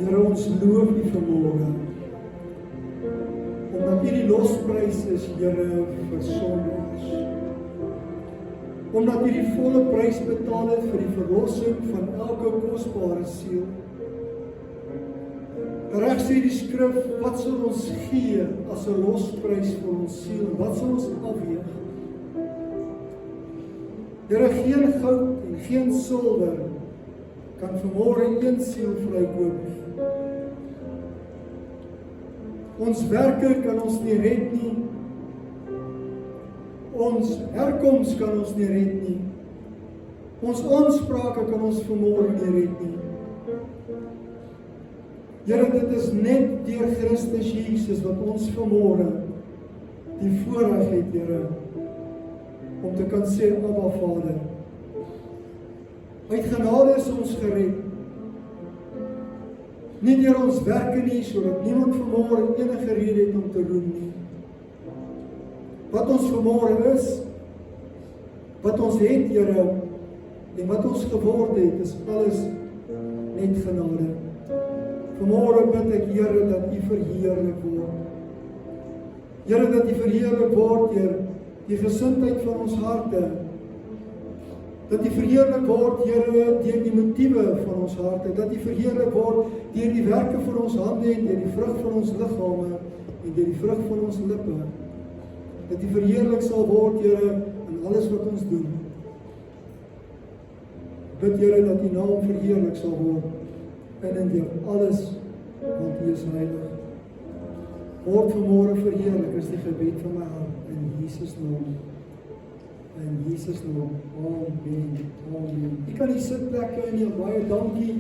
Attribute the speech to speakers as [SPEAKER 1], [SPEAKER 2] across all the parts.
[SPEAKER 1] Here, ons loof U vanmôre, omdat U die losprys is, Here, vir sondaars. Omdat U die volle prys betaal het vir die verlossing van elke kosbare siel. Reg sê die skrif, wat sal ons gee as 'n losprys vir ons siel? Wat sal ons afweeg? Here, geen goud en geen silwer kan vanmôre een siel vrykoop nie. Ons werke kan ons nie red nie. Ons herkoms kan ons nie red nie. Ons aansprake kan ons vanmôre nie red nie. Here, dit is net deur Christus Jesus wat ons vanmôre die voorreg het, Here, om te kan sê, Abba Vader. Uit genade is ons gered. Nie deur ons werke nie, sodat niemand vanmôre enige rede het om te roem nie. Wat ons vanmôre is, wat ons het, Here, en wat ons geword het, is alles net genade. Vanmôre bid ek, Here, dat U verheerlik word. Here, dat U verheerlik word deur die gesindheid van ons harte. Dat U verheerlik word, Here, deur die motiewe van ons harte. Dat U verheerlik word deur die werke van ons hande en deur die vrug van ons liggame en deur die vrug van ons lippe. Dat U verheerlik sal word, Here, in alles wat ons doen. Bid, Here, dat U naam verheerlik sal word in en deur alles, want U is heilig. Word vanmôre verheerlik, is die gebed van my hart, in Jesus naam. In Jesus naam. Amen. Amen. U kan die sitplekke in, baie dankie.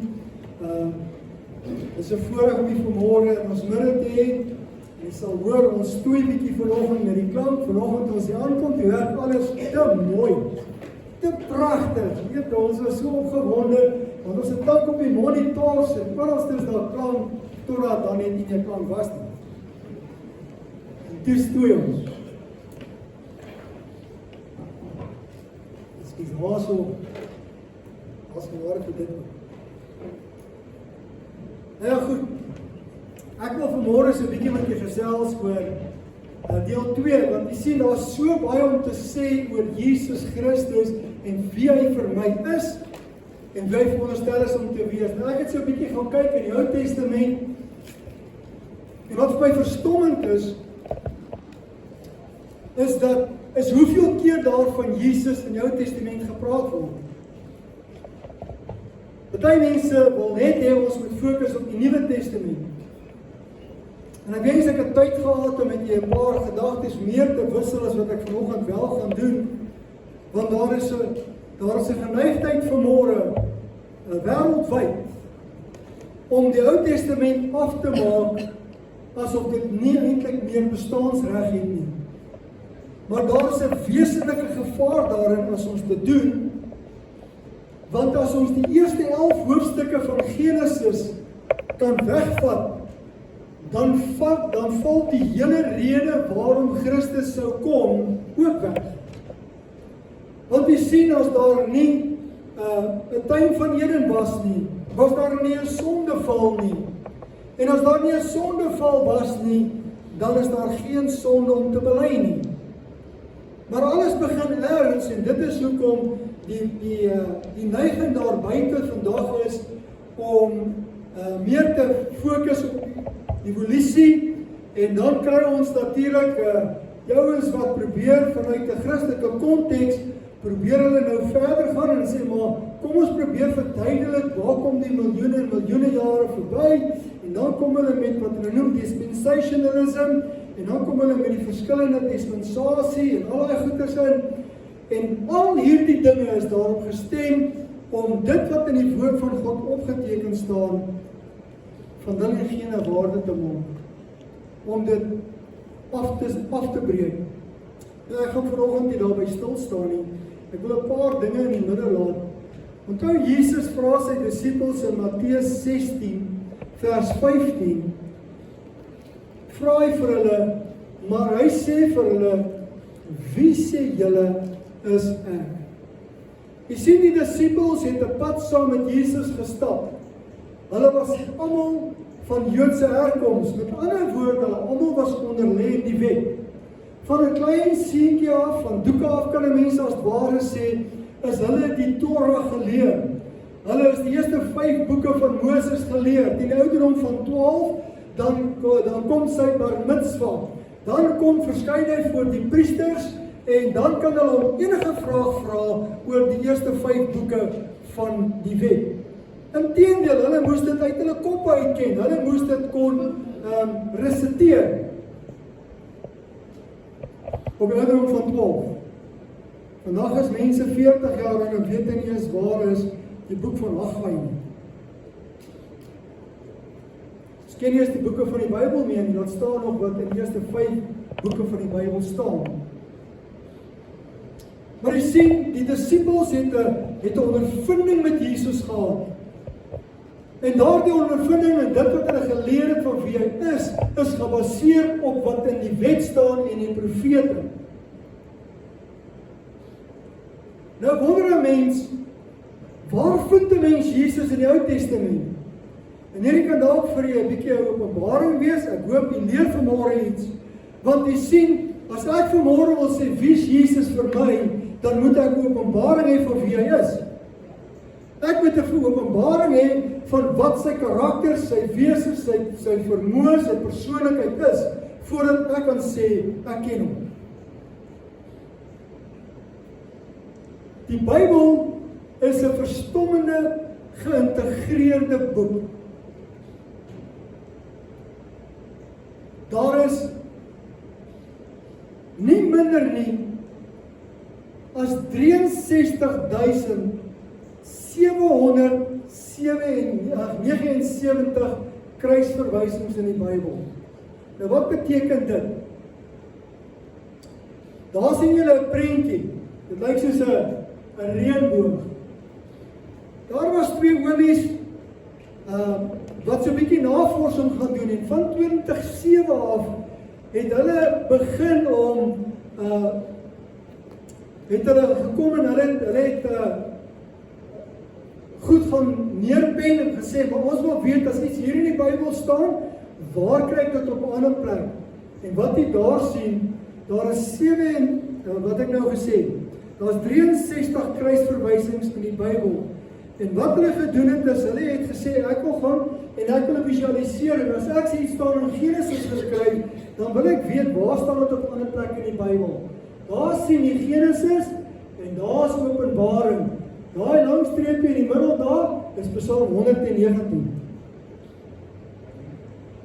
[SPEAKER 1] Is 'n voorreg om U vanmôre in ons midde te hê. Jy sal hoor, ons stoei bietjie vanoggend met die klank. Vanoggend ons hier aankom, jy hoor alles te mooi. Te pragtig. Weet, ons was so opgewonde, want ons het klank op die monitors en oral is daar klank, totdat dan net nie meer klank was nie. En toe stoei ons. Dis waaso, as jy hoor vir dit. Nou goed, ek wil vanmôre so 'n bietjie met julle gesels oor deel 2, want jy sien, daar is so baie om te sê oor Jesus Christus en wie hy vir my is en wie hy veronderstel is om te wees. Nou ek het so 'n bietjie gaan kyk in die Ou Testament en wat vir my verstommend is hoeveel keer daar van Jesus in die Ou Testament gepraat word. Party mense wil net hê ons moet fokus op die Nuwe Testament. En ek wens ek het tyd gehad om met julle 'n paar gedagtes meer te wissel as wat ek vanoggend wel gaan doen, want daar is 'n geneigtheid vanmôre wêreldwyd om die Ou Testament af te maak asof dit nie eintlik meer bestaansreg het nie. Maar daar is 'n wesenlike gevaar daarin as ons dit doen, want as ons die eerste 11 hoofstukke van Genesis kan wegvat, dan val die hele rede waarom Christus sou kom ook weg. Want jy sien, as daar nie 'n tuin van Eden was nie, was daar nie 'n sondeval nie. En as daar nie 'n sondeval was nie, dan is daar geen sonde om te bely nie. Maar alles begin ergens, en dit is hoekom die neiging daar buite vandag is om meer te fokus op evolusie, en dan kry ons natuurlik ouens wat probeer vanuit 'n Christelike konteks, probeer hulle nou verder gaan en sê, maar kom ons probeer verduidelik, waar kom die miljoene en miljoene jare verby, en dan kom hulle met wat hulle noem dispensationalism, en dan kom hulle met die verskillende dispensasie en al die goeders in, en al hierdie dinge is daarop gestem om dit wat in die woord van God opgeteken staan, van dinge geen waarde te maak, om dit af te breek. Nou, ek gaan vanoggend nie daarby stil staan nie. Ek wil 'n paar dinge in die midde laat. Onthou, Jesus vra sy disippels in Matteus 16 vers 15, vra hy vir hulle, maar hy sê vir hulle, wie sê julle is ek? Jy sien, die disippels het 'n pad saam met Jesus gestap. Hulle was almal van Joodse herkoms. Met ander woorde, hulle almal was onderlê in die wet. Van 'n klein seentjie af, van doeke af kan 'n mens as ware sê, is hulle die Torah geleer. Hulle is die eerste 5 boeke van Moses geleer. Die ouderdom van 12, dan kom sy bar mitzvah. Dan kom verskynheid voor die priesters en dan kan hulle hom enige vraag vra oor die eerste 5 boeke van die wet. Inteendeel, hulle moes dit uit hulle koppe uitken. Hulle moes dit kon resiteer. Op die ouderdom van 12. Vandag is mense 40 jaar oud en weet nie eens waar is die boek van Haggai nie. Ons ken nie eens die boeke van die Bybel meer nie, dat staan nog wat in die eerste 5 boeke van die Bybel staan. Maar jy sien, die disippels het 'n ondervinding met Jesus gehad. En daardie ondervinding en dit wat hulle geleer het van wie hy is gebaseer op wat in die wet staan en die profete. Nou wonder 'n mens, waar vind 'n mens Jesus in die Ou Testament? En hierdie kan dalk vir jy 'n bietjie 'n openbaring wees. Ek hoop jy leer vanmôre iets. Want jy sien, as ek vanmôre wil sê wie is Jesus vir my, dan moet ek 'n openbaring hê van wie hy is. Ek moet 'n openbaring hê van wat sy karakter, sy wese, sy vermoë, sy persoonlikheid is, voordat ek kan sê ek ken hom. Die Bybel is 'n verstommende, geïntegreerde boek. Daar is nie minder nie as 63.779 kruisverwysings in die Bybel. Nou wat beteken dit? Daar sien julle 'n prentjie. Dit lyk soos 'n reënboog. Daar was 2 ouens wat so 'n bietjie navorsing gaan doen en van 2007 af het hulle begin om het hulle gekom en hulle het goed gaan neerpen en gesê, maar ons wil weet as iets hier in die Bybel staan, waar kry ek dit op 'n ander plek? En wat jy daar sien, daar is 7 wat ek nou gesê, daar is 63 kruisverwysings in die Bybel. En wat hulle gedoen het is, hulle het gesê, ek wil gaan en ek wil visualiseer, en as ek sê iets staan in Genesis geskryf, dan wil ek weet, waar staan dit op 'n ander plek in die Bybel? Daar sien jy Genesis, en daar is Openbaring. Daai lang streepie in die middel daar, is Psalm 119.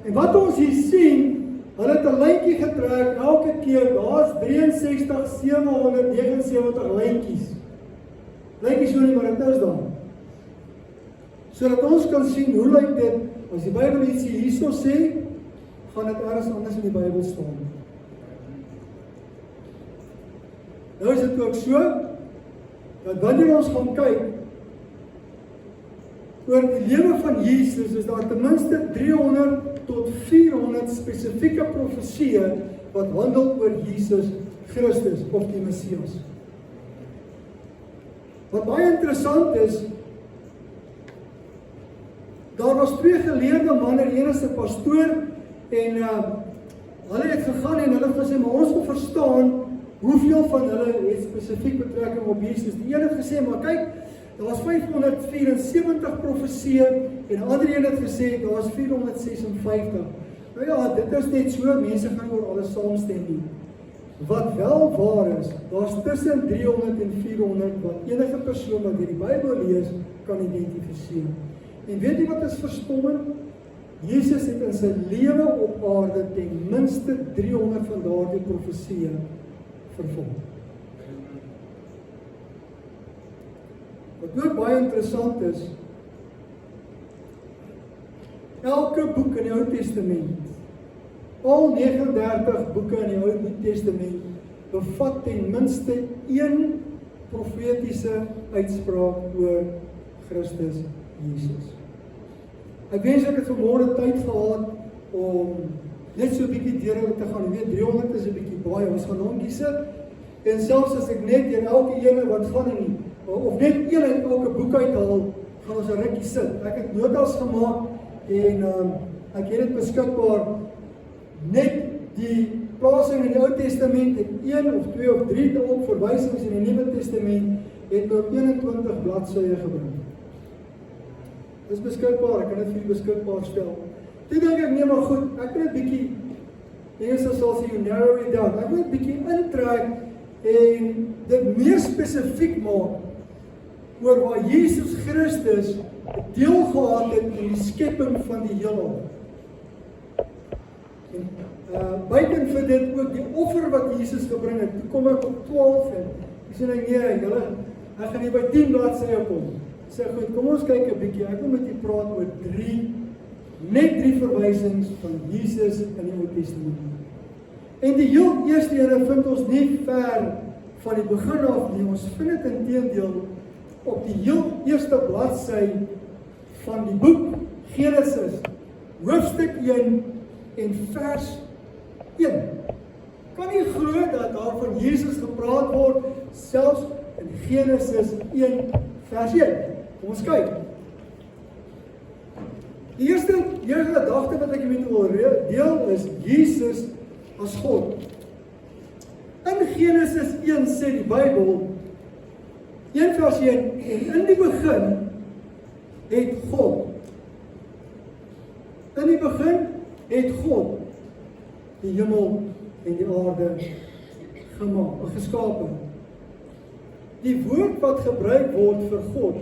[SPEAKER 1] En wat ons hier sien, hulle het 'n lyntjie getrek, elke keer, daar is 63.779 lyntjies. Lyntjies so nie, maar dit is daar. Sodat ons kan sien, hoe lyk dit, as die Bybel iets hierso sê, gaan dit ergens anders in die Bybel staan. Nou is dit ook so, dat wanneer ons gaan kyk, oor die lewe van Jesus, is daar ten minste 300 tot 400 spesifieke profesieë, wat handel oor Jesus Christus, of die Messias. Wat baie interessant is, daar was 2 geleerde manne, een is 'n pastoor, en hulle het gegaan en hulle het gesê, maar ons wil verstaan, hoeveel van hulle het spesifiek betrekking op Jesus. Die een het gesê, maar kyk, daar was 574 profesieë, en die ander een het gesê, daar was 456. Nou ja, dit is net so, mense gaan oor alles saamstem nie. Wat wel waar is, daar is tussen 300 en 400, wat enige persoon wat die Bybel lees, kan identifiseer. En weet jy wat is verstommend? Jesus het in sy lewe op aarde ten minste 300 van daardie profesieë vervul. Wat ook baie interessant is, elke boek in die Ou Testament, al 39 boeke in die Ou Testament, bevat ten minste 1 profetiese uitspraak oor Christus Jesus. Ek wens ek het vanmôre tyd gehad om net so 'n bietjie deur hulle te gaan. Jy weet, 300 is 'n bietjie baie. Ons gaan hom kies. En selfs as ek net deur elke ene wat gaan nie, of net een uit elke boek uithaal, gaan ons 'n rukkie sit. Ek het notas gemaak en ek het dit beskikbaar. Net die plasing in die Ou Testament het 1 of 2 of 3 ook verwysings in die Nuwe Testament het oor 21 bladsye gebring. Dit is beskikbaar, ek kan dit vir julle beskikbaar stel. Toe dink ek, nee maar goed, ek wil 'n bietjie, Engels sal sê, you narrow it down. Ek wil 'n bietjie intrek en dit meer spesifiek maak oor waar Jesus Christus deel gehad het in die skepping van die heelal. En buiten vir dit ook die offer wat Jesus gebring het. Toe kom ek op 12 en ek sê nee, julle, ek gaan hier by 10 bladsye kom. Ek sê goed, kom ons kyk 'n bietjie. Ek wil met julle praat oor net drie verwysings van Jesus in die Ou Testament. En die heel eerste ene vind ons nie ver van die begin af nie. Ons vind dit inteendeel op die heel eerste bladsy van die boek Genesis, hoofstuk 1 en vers 1. Kan nie glo dat daar van Jesus gepraat word, selfs in Genesis 1 vers 1. Kom ons kyk. Die eerste gedagte wat ek met julle wil deel is Jesus as God. In Genesis 1 sê die Bybel, 1 vers 1, en in die begin het God. In die begin het God die hemel en die aarde geskape. Die woord wat gebruik word vir God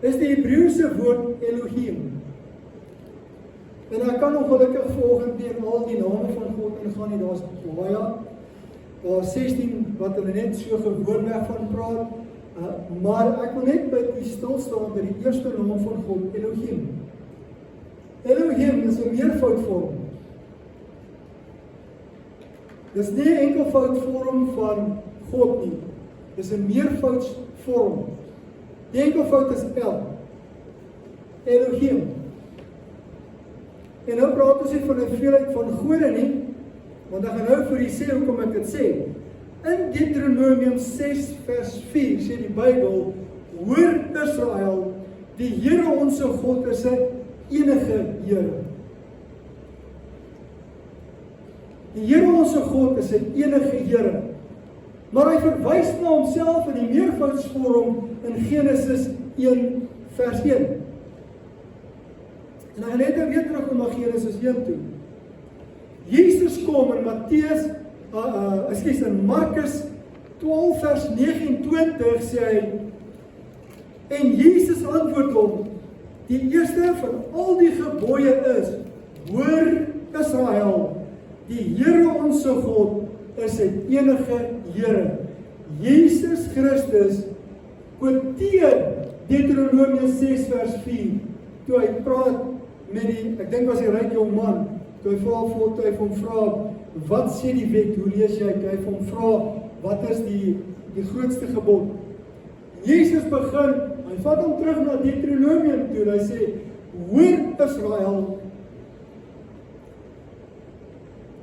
[SPEAKER 1] is die Hebreëse woord Elohim. En ek kan ongelukkig volgende teen al die name van God ingaan nie, daar's baie, daar 16 wat hulle net so gewoonweg van praat, maar ek wil net by die stil staan by die eerste naam van God, Elohim. Elohim is 'n meervoudvorm. Dis nie 'n enkelvoudvorm van God nie, dis 'n meervoudsvorm. Die enkelvoud is El, Elohim. En nou praat ons nie van 'n veelheid van gode nie, want ek gaan nou vir julle sê hoekom ek dit sê. In Deuteronomium 6 vers 4 sê die Bybel, hoor Israel, die Here ons God is 'n enige Here. Die Here ons God is 'n enige Here. Maar hy verwys na homself in die meervoudsvorm in Genesis 1 vers 1. En hy net weer terugkom na Genesis 1 toe. Jesus kom in in Markus 12 vers 29 sê hy, en Jesus antwoord hom, die eerste van al die gebooie is, hoor Israel, die Here ons God is 'n enige Here. Jesus Christus quoteer Deuteronomium 6 vers 4, toe hy praat met die, ek dink was die ryk jong man, toe hy hom vra, wat sê die wet, hoe lees jy, toe hy hom vra, wat is die grootste gebod? Jesus begin, hy vat hom terug na Deuteronomium toe, hy sê, hoor Israel,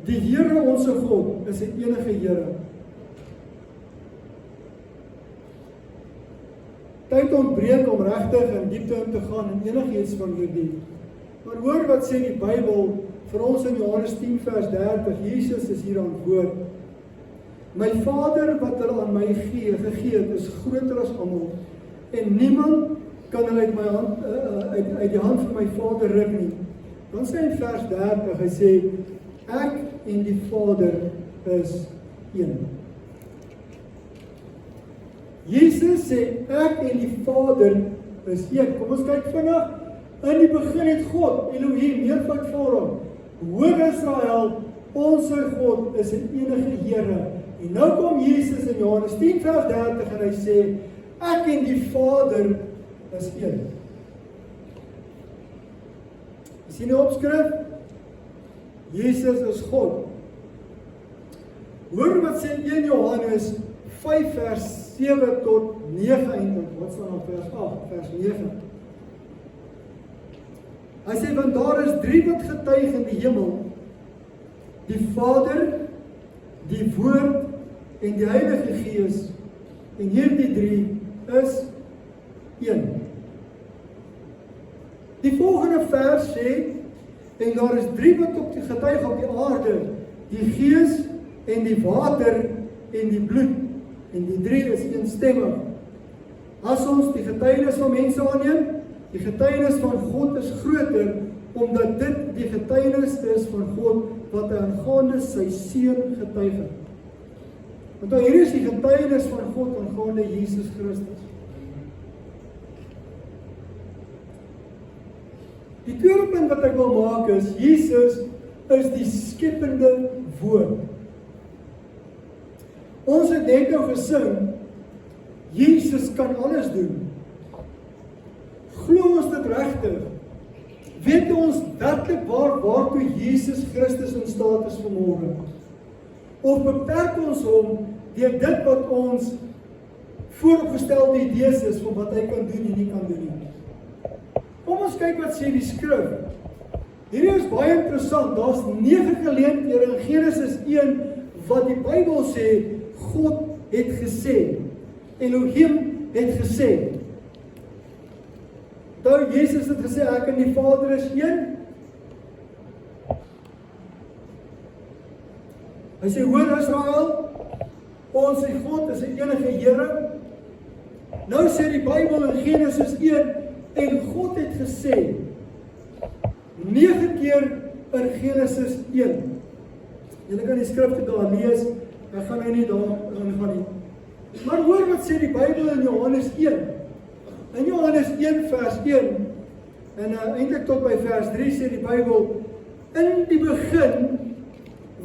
[SPEAKER 1] die Here ons God is 'n enige Here. Tyd ontbreek om regtig in diepte in te gaan en enigiets van hierdie. Maar hoor wat sê die Bybel vir ons in Johannes 10 vers 30, Jesus is hier aan woord. My Vader wat hulle aan my gegee het, is groter as almal, en niemand kan hulle uit my hand, uit die hand van my Vader ruk nie. Dan sê in vers 30, hy sê, ek en die Vader is een. Jesus sê, ek en die Vader is een. Kom ons kyk vinnig. In die begin het God, Elohim, meervoudvorm. Hoor Israel, ons God is 'n enige Here. En nou kom Jesus in Johannes 10 vers 30 en hy sê, ek en die Vader is een. Jy sien die opskrif? Jesus is God. Hoor wat sê 1 Johannes 5 vers 7 tot 9 eintlik. Wat staan op vers 8, vers 9? Hy sê, want daar is 3 wat getuig in die hemel, die Vader, die Woord en die Heilige Gees, en hierdie 3 is een. Die volgende vers sê, en daar is 3 wat op die getuig op die aarde, die gees en die water en die bloed, en die 3 is eenstemmig. As ons die getuienis van mense aanneem, die getuienis van God is groter, omdat dit die getuienis is van God, wat aangaande sy seun getuig het. Want hier is die getuienis van God aangaande Jesus Christus. Die tweede punt wat ek wil maak is, Jesus is die skepende woord. Ons het net nou gesing, Jesus kan alles doen. Glo ons dit regtig? Weet ons werklik waartoe Jesus Christus in staat is vanmôre? Of beperk ons hom deur dit wat ons vooropgestelde idees is van wat hy kan doen en nie kan doen nie? Kom ons kyk wat sê die skrif. Hierdie is baie interessant. Daar's 9 geleenthede in Genesis 1 wat die Bybel sê God het gesê. Elohim het gesê. Toe Jesus het gesê ek en die Vader is een. Hy sê hoor Israel, ons God is die enige Here. Nou sê die Bybel in Genesis 1 en God het gesê 9 keer in Genesis 1. Julle kan die skrifte daar lees. Ek gaan nou nie daar gaan nie. Maar hoor wat sê die Bybel in Johannes 1. In Johannes 1 vers 1 en eintlik tot by vers 3 sê die Bybel, in die begin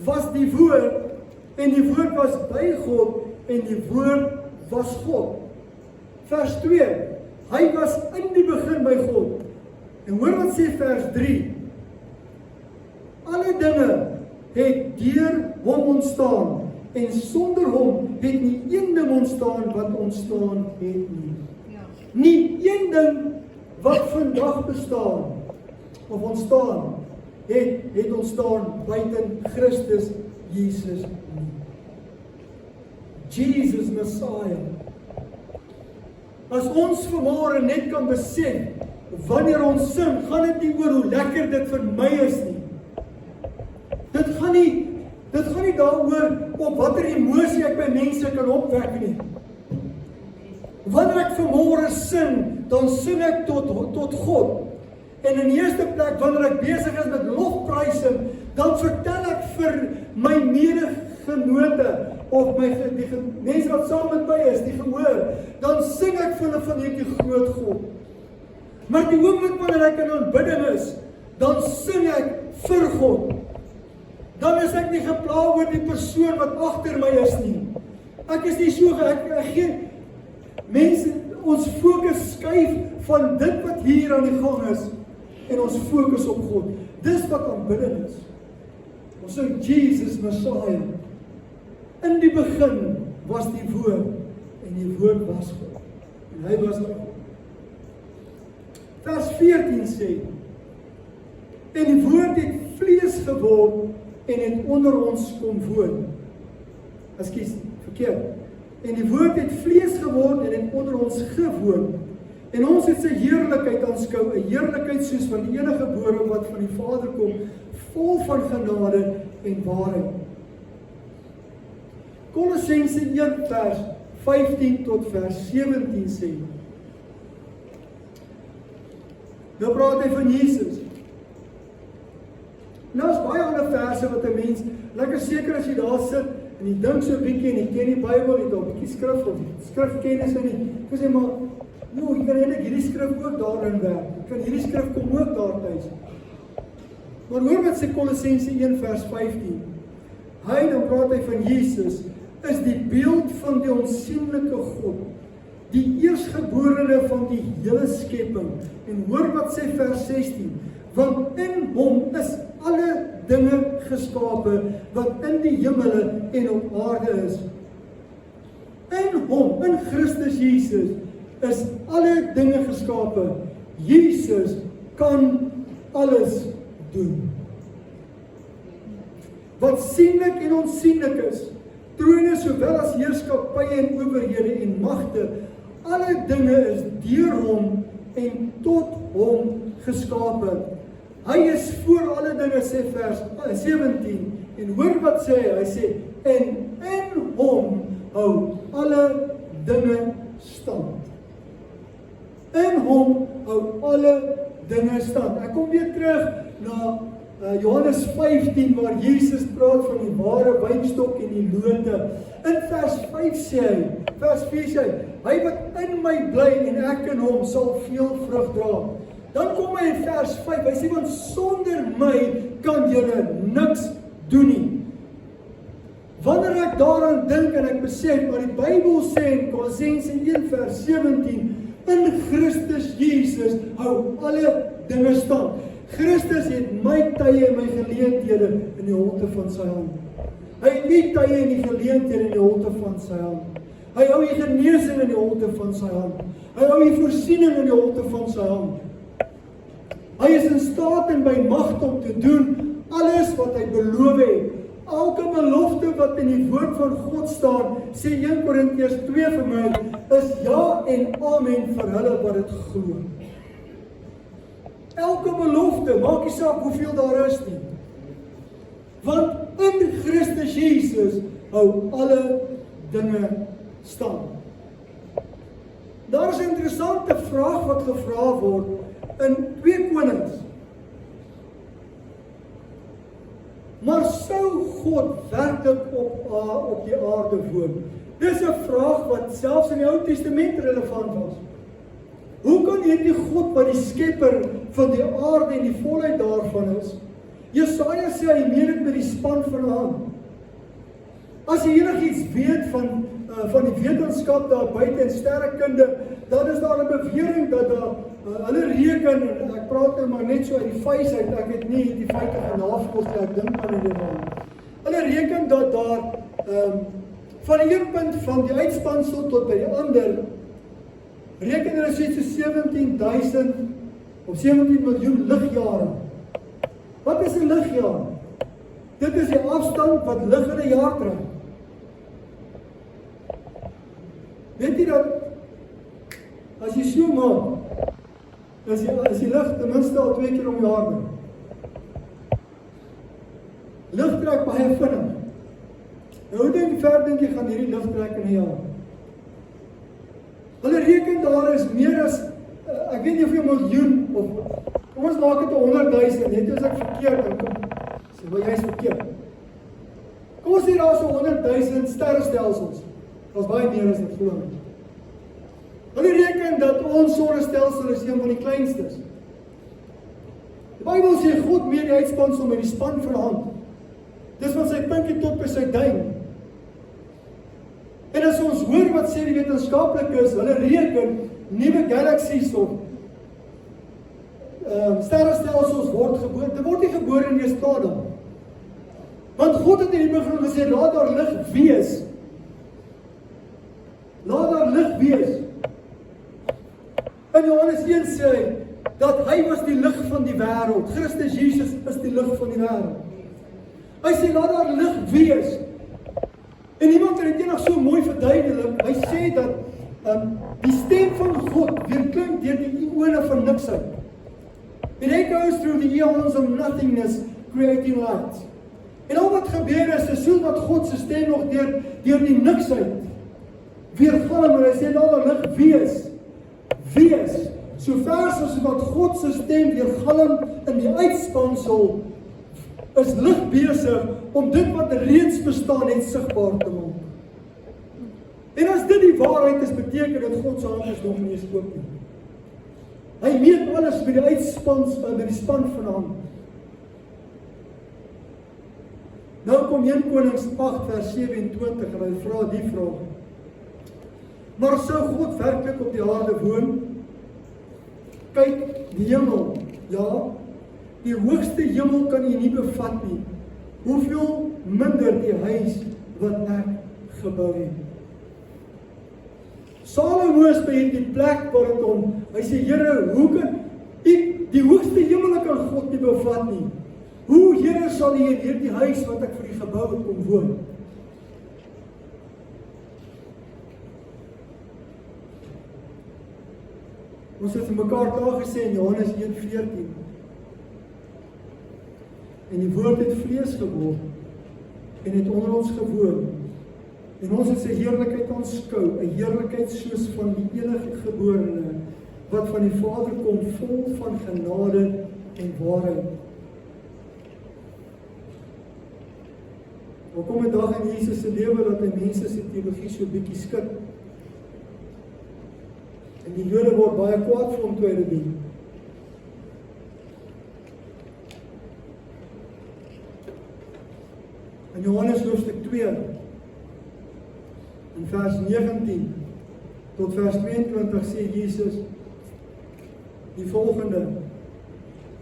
[SPEAKER 1] was die woord en die woord was by God en die woord was God. Vers 2, hy was in die begin by God. En hoor wat sê vers 3. Alle dinge het deur hom ontstaan en sonder hom het nie een ding ontstaan wat ontstaan het nie. Nie een ding wat vandag bestaan of ontstaan het ontstaan buiten Christus Jesus nie. Jesus Messiah. As ons vanmôre net kan besef, wanneer ons sing, gaan dit nie oor hoe lekker dit vir my is nie. Dit gaan nie daaroor op watter emosie ek by mense kan opwek nie. Wanneer ek vanmôre sing, dan sing ek tot God. En in die eerste plek, wanneer ek besig is met lofprysing, dan vertel ek vir my medegenote of die mense wat saam met my is, die gehoor, dan sing ek vir hulle van hierdie groot God. Maar die oomblik wanneer ek in aanbidding is, dan sing ek vir God. Dan is ek nie gepla oor die persoon wat agter my is nie. Ek is nie so ek gee mense, ons fokus skuif van dit wat hier aan die gang is en ons fokus op God. Dis wat aanbidding is. Ons sing Jesus Messiah. In die begin was die woord en die woord was God. En hy was God. Vers 14 sê, en die woord het vlees geword en het onder ons kom woon. Ekskuus, verkeerd. En die woord het vlees geword en het onder ons gewoon. En ons het sy heerlikheid aanskou, 'n heerlikheid soos van die enige gebore wat van die Vader kom, vol van genade en waarheid. Kolossense 1 vers 15 tot vers 17 sê. Nou praat hy van Jesus. Nou is baie ander verse wat 'n mens, lekker seker as jy daar sit en jy dink so 'n bietjie en jy ken die Bybel, jy het 'n bietjie skrifkennis in nie. Ek sê maar, jy kan eintlik hierdie skrif ook daarin werk. Jy kan hierdie skrif kom ook daar tuis. Maar hoor wat sê Kolossense 1 vers 15. Hy, dan praat hy van Jesus, is die beeld van die onsigbare God, die eerstgeborene van die hele skepping. En hoor wat sê vers 16, want in hom is alle dinge geskape, wat in die hemele en op aarde is. In hom, in Christus Jesus, is alle dinge geskape. Jesus kan alles doen. Wat sienlik en onsienlik is, trone sowel as heerskappye en owerhede en magte, alle dinge is deur hom en tot hom geskaap het. Hy is voor alle dinge, sê vers 17, en hoor wat sê hy sê, en in hom hou alle dinge stand. In hom hou alle dinge stand. Ek kom weer terug na Johannes 15, waar Jesus praat van die ware wynstok en die lote. In vers 5 sê hy, vers 4 sê hy wat in my bly en ek in hom sal veel vrug dra. Dan kom hy in vers 5, hy sê, want sonder my kan julle niks doen nie. Wanneer ek daaraan dink en ek besef, maar die Bybel sê in Kolossense 1 vers 17, in Christus Jesus hou alle dinge stand. Christus het my tye en my geleenthede in die holte van sy hand. Hy het die tye en die geleenthede in die holte van sy hand. Hy hou die genesing in die holte van sy hand. Hy hou die voorsiening in die holte van sy hand. Hy is in staat en by mag om te doen alles wat hy beloof het. Elke belofte wat in die woord van God staan, sê 1 Korintiërs 2 vir my, is ja en amen vir hulle wat dit glo. Elke belofte, maak nie saak hoeveel daar is nie. Want in Christus Jesus hou alle dinge stand. Daar is 'n interessante vraag wat gevra word in 2 Konings. Maar sou God werklik op die aarde woon? Dis 'n vraag wat selfs in die Ou Testament relevant was. Hoe kan hierdie God wat die skepper van die aarde en die volheid daarvan is? Jesaja sê hy meen dit met die span van 'n hand. As jy enigiets weet van die wetenskap daar buite en sterrekunde, dan is daar 'n bewering dat hulle reken, en ek praat nou maar net so uit die fees uit, ek het nie die feite genavors, ek dink aan die lewe. Hulle reken dat daar van die een punt van die uitspansel tot by die ander, reken hulle so 17.000 of 17 miljoen ligjare. Wat is 'n ligjaar? Dit is die afstand wat lig in 'n jaar trek. Weet jy dat as jy so maak, is die lig ten minste al 2 keer om die aarde. Lig trek baie vinnig. Nou hoe ver dink jy gaan hierdie lig trek in 'n jaar? Hulle reken daar is meer as, ek weet nie hoeveel miljoen, of kom ons maak dit 100.000, net as ek verkeerd, dan kom, sê, maar jy is verkeerd. Kom ons sê daar is so 100.000 sterrestelsels, dat is baie meer as dit glo. Hulle reken dat ons sonnestelsel is een van die kleinstes. Die Bybel sê God meet die uitspansel met die span van 'n hand. Dis van sy pinkie tot by sy duim. En as ons hoor wat sê die wetenskaplikes, hulle reken nuwe galaksies of sterrestelsels word gebore. Dit word nie gebore in die stadium. Want God het in die begin gesê, laat daar lig wees. Laat daar lig wees. In Johannes 1 sê hy, dat hy was die lig van die wêreld. Christus Jesus is die lig van die wêreld. Hy sê, laat daar lig wees. En iemand het dit eendag so mooi verduidelik. Hy sê dat die stem van God weerklink deur die eone van niksheid. It echoes through the eons of nothingness, creating light. En al wat gebeur is so dat God se stem nog deur die niksheid weergalm, en hy sê, laat daar lig wees. Wees. So ver as wat God se stem weergalm in die uitspansel, is lig besig om dit wat reeds bestaan net sigbaar te maak. En as dit die waarheid is, beteken dat God se hand is nog nie eens oop nie. Hy meet alles met die span van 'n hand. Nou kom 1 Konings 8 vers 27 en hy vra die vraag. Maar sou God werklik op die aarde woon? Kyk, die hemel, ja, die hoogste hemel kan jy nie bevat nie. Hoeveel minder die huis wat ek gebou het. Salomo is by die plek waar dit om, hy sê, Here, hoe kan die hoogste hemel kan God nie bevat nie? Hoe, Here, sal jy in hierdie huis wat ek vir die gebou het kom woon? Ons het vir mekaar daar gesê in Johannes 1:14. En die woord het vlees geword en het onder ons gewoon. En ons het sy heerlikheid aanskou, 'n heerlikheid soos van die enige geborene, wat van die Vader kom, vol van genade en waarheid. Daar kom 'n dag in Jesus se lewe dat hy mense se teologie so bietjie skud. En die Jode word baie kwaad vir hom toe hy dit doen. In Johannes hoofstuk 2, in vers 19 tot vers 22 sê Jesus die volgende.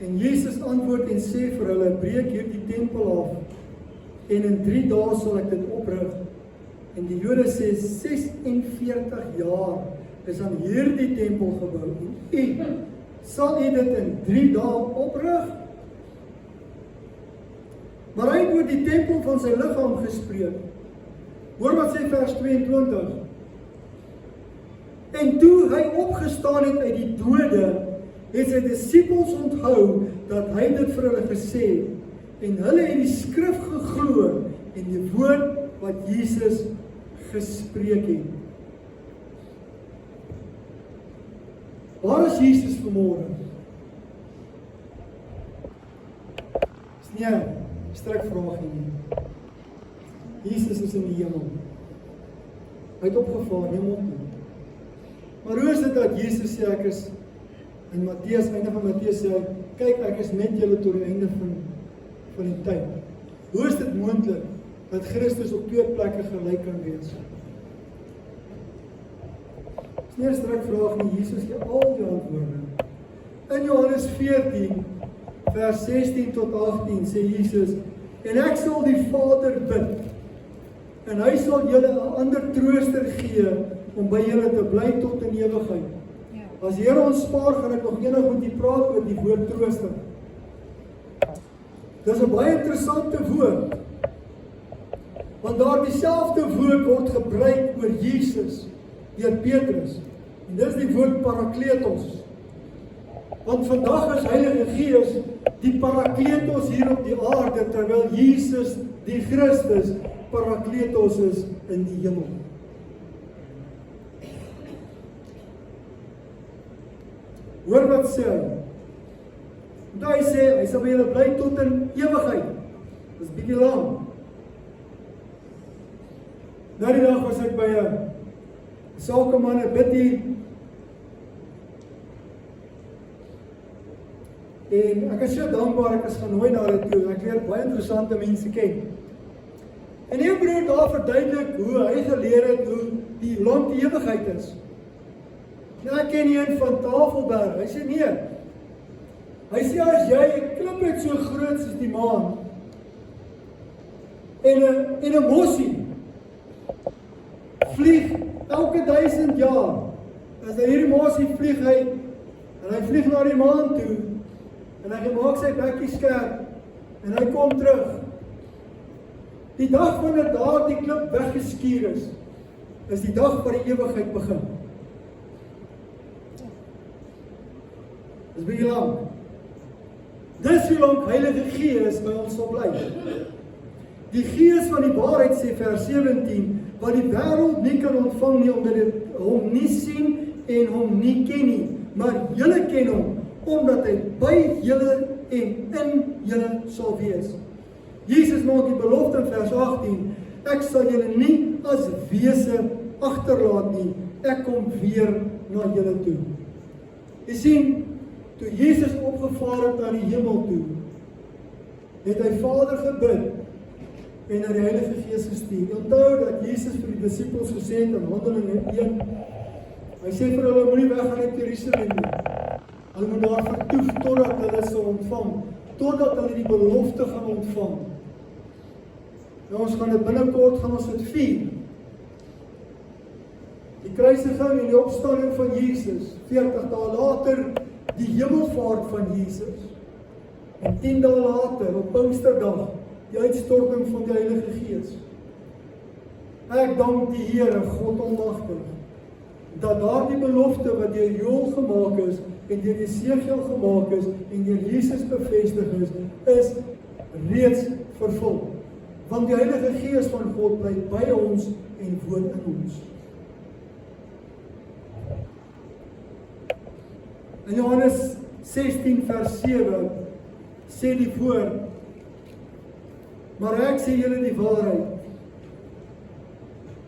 [SPEAKER 1] En Jesus antwoord en sê vir hulle, breek hierdie tempel af, en in 3 dae sal ek dit oprig. En die Jode sê, 46 jaar is aan hierdie tempel gebou, en sal u dit in 3 dae oprig? Maar hy het oor die tempel van sy liggaam gespreek. Hoor wat sê vers 22. En toe hy opgestaan het uit die dode, het sy disippels onthou dat hy dit vir hulle gesê, en hulle het die skrif geglo en die woord wat Jesus gespreek het. Waar is Jesus vanmôre? Is nie 'n strikvragie nie. Jesus is in die hemel. Hy het opgevaar hemel toe. Maar hoe is dit dat Jesus sê ek is, in Matteus, einde van Matteus sê hy, kyk ek is met julle tot die einde van die tyd. Hoe is dit moontlik dat Christus op 2 plekke gelyk kan wees? Dis nie 'n strikvraag nie, Jesus gee al die antwoorde. In Johannes 14 vers 16 tot 18 sê Jesus, en ek sal die Vader bid, en hy sal julle 'n ander trooster gee, om by julle te bly tot in ewigheid. As die Here ons spaar, gaan ek nog enig met u praat oor die woord trooster. Dis 'n baie interessante woord, want daar dieselfde woord word gebruik oor Jesus deur Petrus, en dis die woord parakletos. Want vandag is Heilige Gees die parakletos hier op die aarde, terwyl Jesus, die Christus, parakletos is in die hemel. Hoor wat sê hy? Want hy sê, hy sal by julle bly tot in ewigheid. Dis bietjie lang. Nou die dag was ek by 'n sakeman, 'n biddy, en ek is so dankbaar, ek is genooi na dit toe, ek leer baie interessante mense ken. En die broer daar verduidelik hoe hy geleer het, hoe die lang die ewigheid is. Nou ek ken een van Tafelberg, hy sê nee. Hy sê as jy 'n klip het so groot soos die maan, en 'n mossie vlieg elke 1000 jaar, as hy hierdie mossie vlieg hy, en hy vlieg na die maan toe, en hy maak sy bekkie skerp, en hy kom terug. Die dag wanneer daardie klip weggeskuur is die dag waar die ewigheid begin. Dis baie lank. Dis hoe lank Heilige Gees by ons sal bly. Die Gees van die waarheid sê vers 17, wat die wêreld nie kan ontvang nie, omdat dit hom nie sien en hom nie ken nie, maar julle ken hom, omdat hy by julle en in julle sal wees. Jesus maak die belofte in vers 18, ek sal julle nie as wese agterlaat nie, ek kom weer na julle toe. Jy sien, toe Jesus opgevaar het na die hemel toe, het hy Vader gebid en na die Heilige Gees gestuur. Onthou dat Jesus vir die disippels gesê het in Handelinge 1, hy sê vir hulle, moenie weggaan uit Jerusalem nie. Hulle moet daar vertoef totdat hulle sal ontvang, totdat hulle die belofte gaan ontvang. Nou ons gaan dit binnekort gaan ons dit vier. Die kruisiging en die opstanding van Jesus, 40 dae later die hemelvaart van Jesus. En 10 dae later, op Pinksterdag, die uitstorting van die Heilige Gees. Ek dank die Here, God Almagtig, dat daardie belofte wat deur Joël gemaak is, en deur Jesegiel gemaak is, en deur Jesus bevestig is reeds vervul. Want die Heilige Gees van God bly by ons en woon in ons. In Johannes 16 vers 7 sê die woord, maar ek sê julle die waarheid.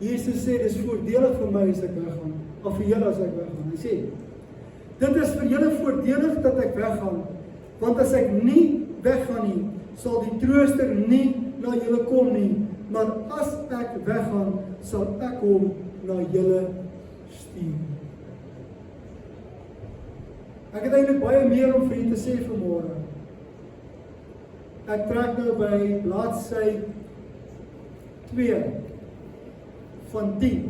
[SPEAKER 1] Jesus sê, dis voordelig vir my as ek weggaan, of vir julle as ek weggaan. Hy sê, dit is vir julle voordelig dat ek weggaan, want as ek nie weggaan nie, sal die trooster nie na julle kom nie, maar as ek weggaan, sal ek hom na julle stuur. Ek het eintlik baie meer om vir julle te sê vanmôre. Ek trek nou by bladsy 2 van 10.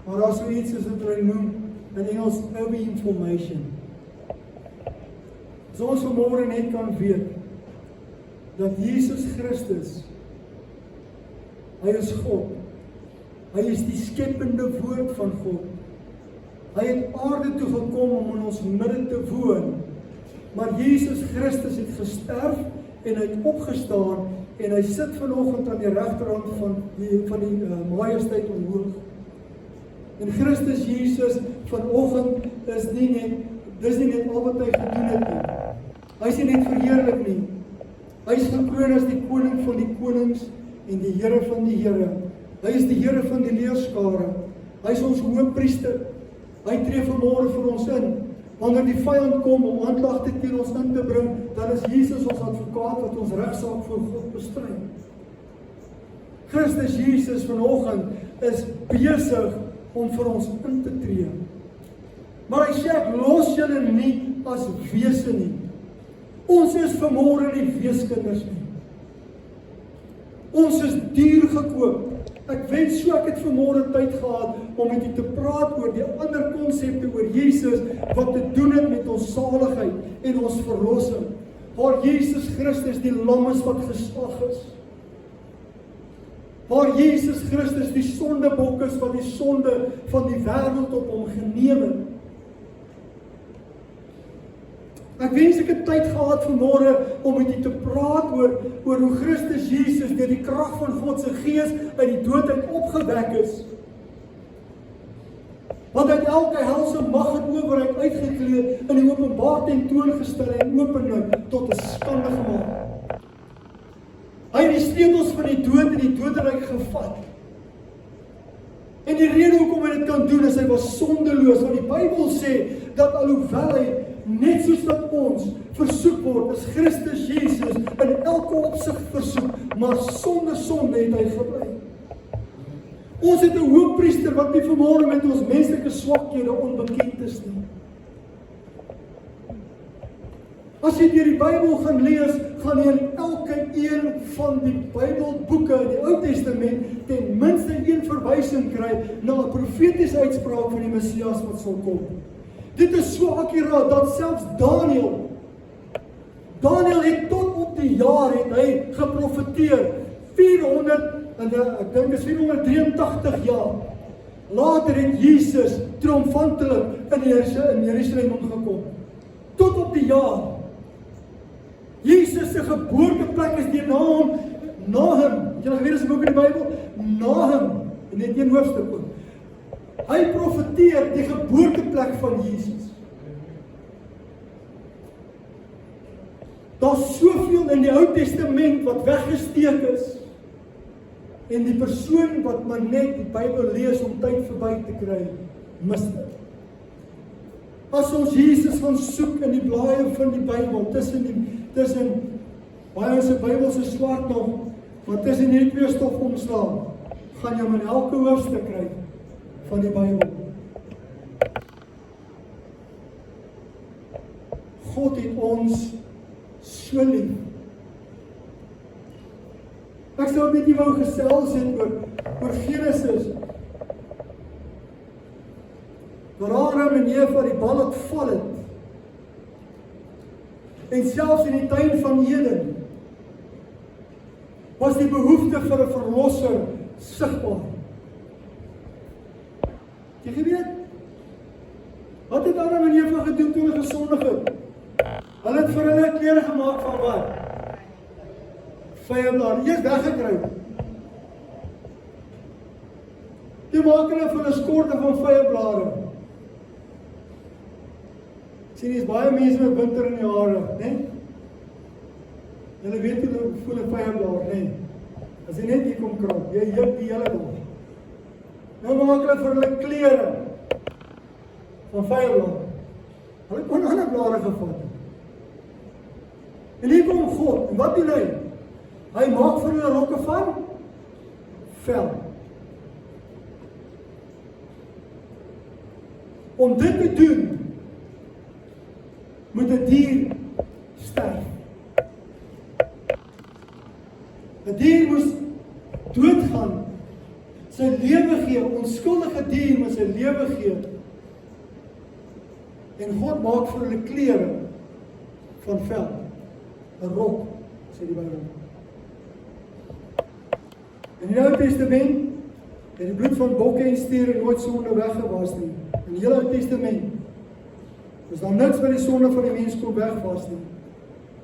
[SPEAKER 1] Maar daar is so iets as wat hulle noem in Engels owe information. So ons vanmôre net kan weet dat Jesus Christus, hy is God. Hy is die skepende woord van God. Hy het aarde toe gekom om in ons midde te woon. Maar Jesus Christus het gesterf en hy het opgestaan en hy sit vanoggend aan die regterhand van die majesteit omhoog. En Christus Jesus vanoggend dis nie net al wat hy gedoen het nie. Hy is nie net verheerlik nie. Hy is gekroon as die koning van die konings en die Here van die Here. Hy is die Here van die leerskare. Hy is ons hoëpriester. Hy tree vanmôre vir ons in. Wanneer die vyand kom om aanklagte teen ons in te bring, dan is Jesus ons advokaat wat ons regsaak voor God bestry. Christus Jesus vanoggend is besig om vir ons in te tree. Maar hy sê, ek los julle nie as wese nie. Ons is vanmôre nie weeskinders nie. Ons is duur gekoop. Ek wens so ek het vanmôre tyd gehad om met u te praat oor die ander konsepte oor Jesus wat te doen het met ons saligheid en ons verlossing. Waar Jesus Christus die lam is wat geslag is. Waar Jesus Christus die sondebok is wat die sonde van die wêreld op hom geneem het. Ek wens ek het tyd gehad vanmôre om met u te praat oor hoe Christus Jesus deur die krag van God se Gees uit die dood uit opgewek is. Want hy het elke helse mag en owerheid uitgeklee in die openbaar tentoongestel en openlik tot 'n skande gemaak. Hy het die sleutels van die dood en die doderyk gevat. En die rede hoekom hy dit kan doen is hy was sondeloos, want die Bybel sê dat alhoewel hy net soos wat ons versoek word, is Christus Jesus in elke opsig versoek, maar sonder sonde het hy gebly. Ons het 'n hoëpriester wat nie vanmôre met ons menslike swakhede onbekend is nie. As jy deur die Bybel gaan lees, gaan jy in elke een van die Bybelboeke in die Ou Testament ten minste een verwysing kry na 'n profetiese uitspraak van die Messias wat sal kom. Dit is so akkuraat dat selfs Daniel het tot op die jaar het hy geprofeteer 483 jaar. Later het Jesus triomfantelik in Jerusalem omgekom. Tot op die jaar. Jesus se geboorteplek is die naam Nahum. Jy weet as 'n boek in die Bybel, Nahum, en net een hoofstuk ook. Hy profeteer die geboorteplek van Jesus. Daar's soveel in die Ou Testament wat weggesteek is. En die persoon wat maar net die Bybel lees om tyd verby te kry, mis dit. As ons Jesus gaan soek in die blaaie van die Bybel, tussen baie se Bybel is swart nog, maar tussen hierdie twee stof omslaan, gaan jy in elke hoofstuk kry van die Bybel. God het ons so lief. Ek sou net nie wou gesels het oor Genesis. Waar Adam en Eva die bal het val het. En selfs in die tuin van Eden was die behoefte vir 'n verlosser sigbaar. Jy geweet? Wat het Adam en Eva gedoen toe hulle gesondig het? Hulle het vir hulle klere gemaak van wat? Vyeblare, eers weggekry. Toe maak hulle vir hulle skorte van vyeblare. Sien, hier is baie mense met winter in die hare, né? Julle weet hoe voel 'n vyeblaar, né? As jy net hier kom krap, jy juk die hele dag. Nou maak hulle vir hulle klere van vyeblaar. Hulle kon ander blare gevat. En hier kom God, en wat doen hy? Hy maak vir hulle rokke van vel. Om dit te doen, moet 'n dier sterf. 'n Dier moes doodgaan, sy lewe gee, onskuldige dier moes sy lewe gee. En God maak vir hulle klere van vel, 'n rok, sê die Bybel. In die Ou Testament het die bloed van bokke en stiere nooit sonde weggewas nie. In die hele Ou Testament is daar niks wat die sonde van die mens kon wegwas nie.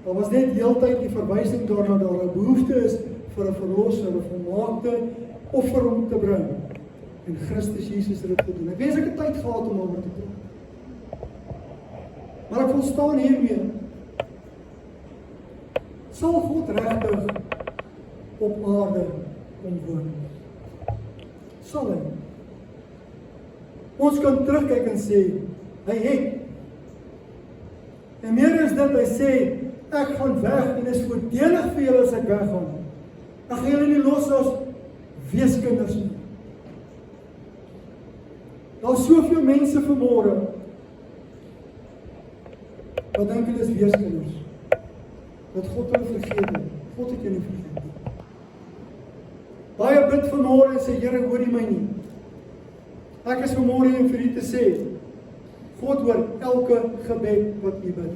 [SPEAKER 1] Daar was net heeltyd die verwysing daarna dat daar 'n behoefte is vir 'n verlosser, 'n volmaakte offer om te bring. En Christus Jesus het dit gedoen. Ek wens ek het tyd gehad om oor te praat. Maar ek wil staan hiermee. Sal God regtig op aarde kom woon? Sal hy? Ons kan terugkyk en sê, hy het. En meer is dit, hy sê, ek gaan weg en is voordelig vir julle as ek weggaan. Ek gaan julle nie los as weeskinders nie. Daar is soveel mense vanmôre wat dink hulle is weeskinders. Dat God hulle vergeet het. God het jou nie vergeet nie. Baie bid vanmôre en sê, Here, hoor jy my nie? Ek is vanmôre hier om vir u te sê, God hoor elke gebed wat u bid.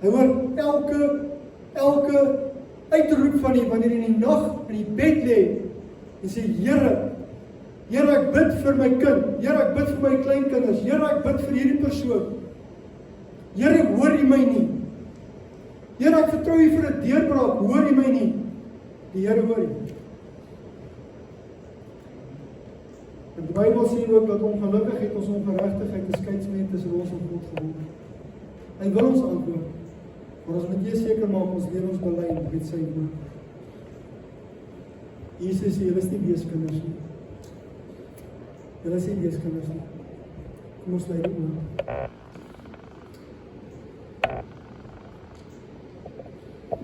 [SPEAKER 1] Hy hoor elke uitroep van u wanneer jy in die nag in die bed lê en sê, Here, ek bid vir my kind. Here, ek bid vir my kleinkinders. Here, ek bid vir hierdie persoon. Here, hoor u my nie? Here, ek vertrou u vir 'n deurbraak. Hoor u my nie? Die Here hoor u. En die Bybel sê ook dat ongelukkig het ons ongeregtigheid 'n skeidsmuur tussen ons en God geword. Hy wil ons antwoord, maar ons moet eers seker maak ons lewens belyn met sy woord. Jesus sê, julle is nie weeskinders nie. Julle is nie weeskinders nie. Kom ons lei die oor.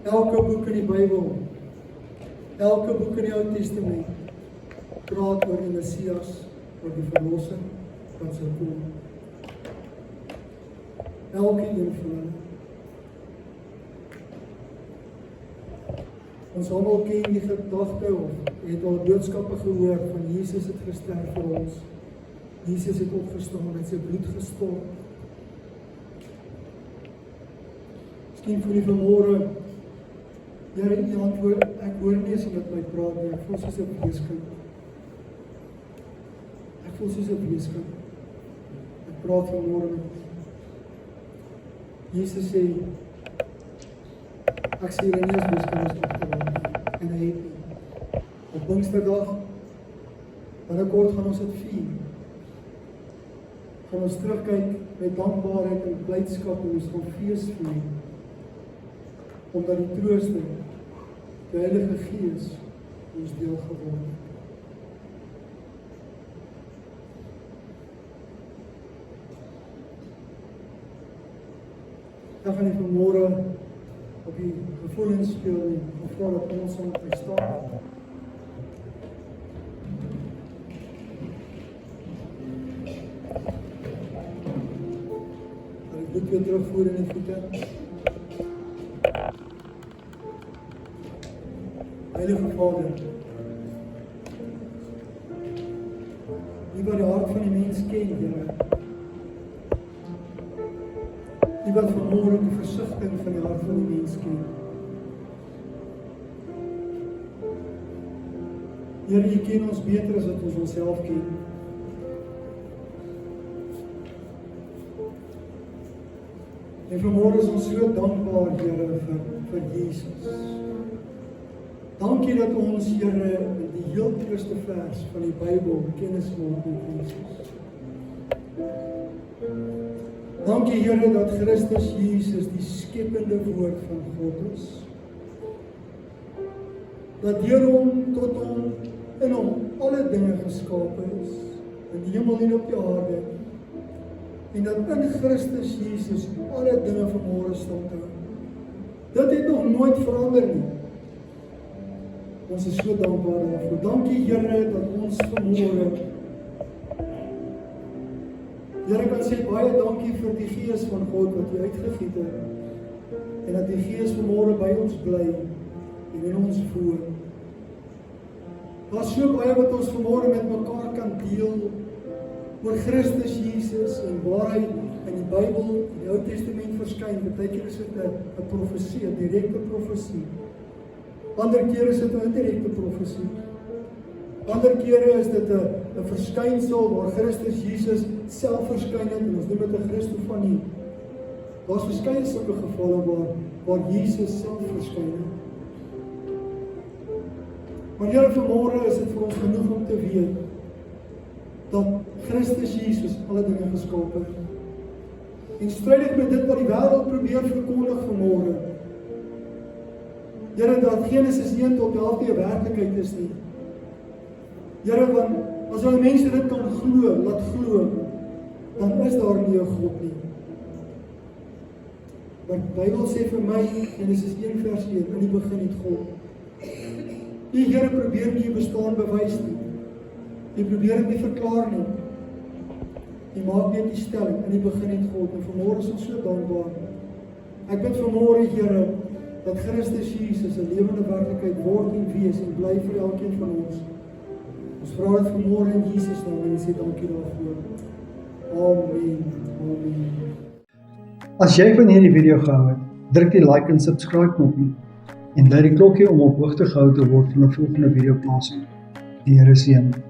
[SPEAKER 1] Elke boek in die Bybel, elke boek in die Ou Testament, praat oor die Messias, oor die verlosser wat sal kom. Elke een van hulle. Ons almal ken die gedagte of het al boodskappe gehoor van Jesus het gesterf vir ons. Jesus het opgestaan, het sy bloed gestort. Miskien voel jy vanmôre, Here, u antwoord, ek hoor nie as jy met my praat nie, ek voel soos 'n weeskind. Ek voel soos 'n weeskind. Ek praat vanmôre met u. Jesus sê, ek sê julle nie as weeskinders opgelaat, en hy het nie. Op Pinksterdag, binnekort gaan ons dit vier. Gaan ons terugkyk met dankbaarheid en blydskap en ons gaan fees vier. Omdat die trooster, die Heilige Gees, ons deel geword het. Ek gaan nie vanmôre op die gevoelens speel nie, of vra dat ons sal by staan. Dat die voet weer terugvoer in die voete. Heilige Vader, die wat die hart van die mens ken, Here. Die wat vanmôre die versigtiging van die hart van die mens ken. Here, U ken ons beter as wat ons onsself ken. En vanmôre is ons so dankbaar, Here, vir Jesus. Dankie dat ons, Here, in die heel eerste vers van die Bybel kennis maak met Jesus. Dankie, Here, dat Christus Jesus die skepende woord van God is. Dat deur hom, tot hom, in hom alle dinge geskape is, in die hemel en op die aarde, en dat in Christus Jesus alle dinge vanmôre stand hou. Dit het nog nooit verander nie. Ons is so dankbaar daarvoor. Dankie, Here, dat ons vanmôre, Here, kan sê baie dankie vir die Gees van God wat U uitgegiet het, en dat die Gees vanmôre by ons bly en in ons woon. Daar is so baie wat ons vanmôre met mekaar kan deel oor Christus Jesus en waar hy in die Bybel, in die Ou Testament verskyn. Partykeer is dit 'n profesie, 'n direkte profesie. Ander kere is dit 'n indirekte profesie. Ander kere is dit 'n verskynsel waar Christus Jesus self verskyn het en ons noem dit 'n Christofanie. Daar's verskeie sulke gevalle waar Jesus self verskyn het. Maar Here, vanmôre is dit vir ons genoeg om te weet dat Christus Jesus alle dinge geskaap het. En strydig met dit wat die wêreld probeer verkondig vanmôre. Here, dat Genesis 1 tot 11 nie 'n werklikheid is nie. Here, want as hulle mense dit kan glo, laat glo, dan is daar nie 'n God nie. Want die Bybel sê vir my, Genesis 1 vers 1, in die begin het God. Die Here probeer nie bestaan bewys nie. Jy probeer dit nie verklaar nie. Jy maak net die stelling, in die begin het God, en vanmôre is ons so dankbaar. Ek bid vanmôre, Here, dat Christus Jesus 'n lewende werklikheid word en wees en bly vir elkeen van ons. Ons vra dit vanmôre in Jesus naam en sê dankie daarvoor. Amen. Amen.
[SPEAKER 2] As jy van hierdie video gehou het, druk die like en subscribe knoppie en lui die klokkie om op hoogte gehou te word van 'n volgende video plasing. Die Here seën.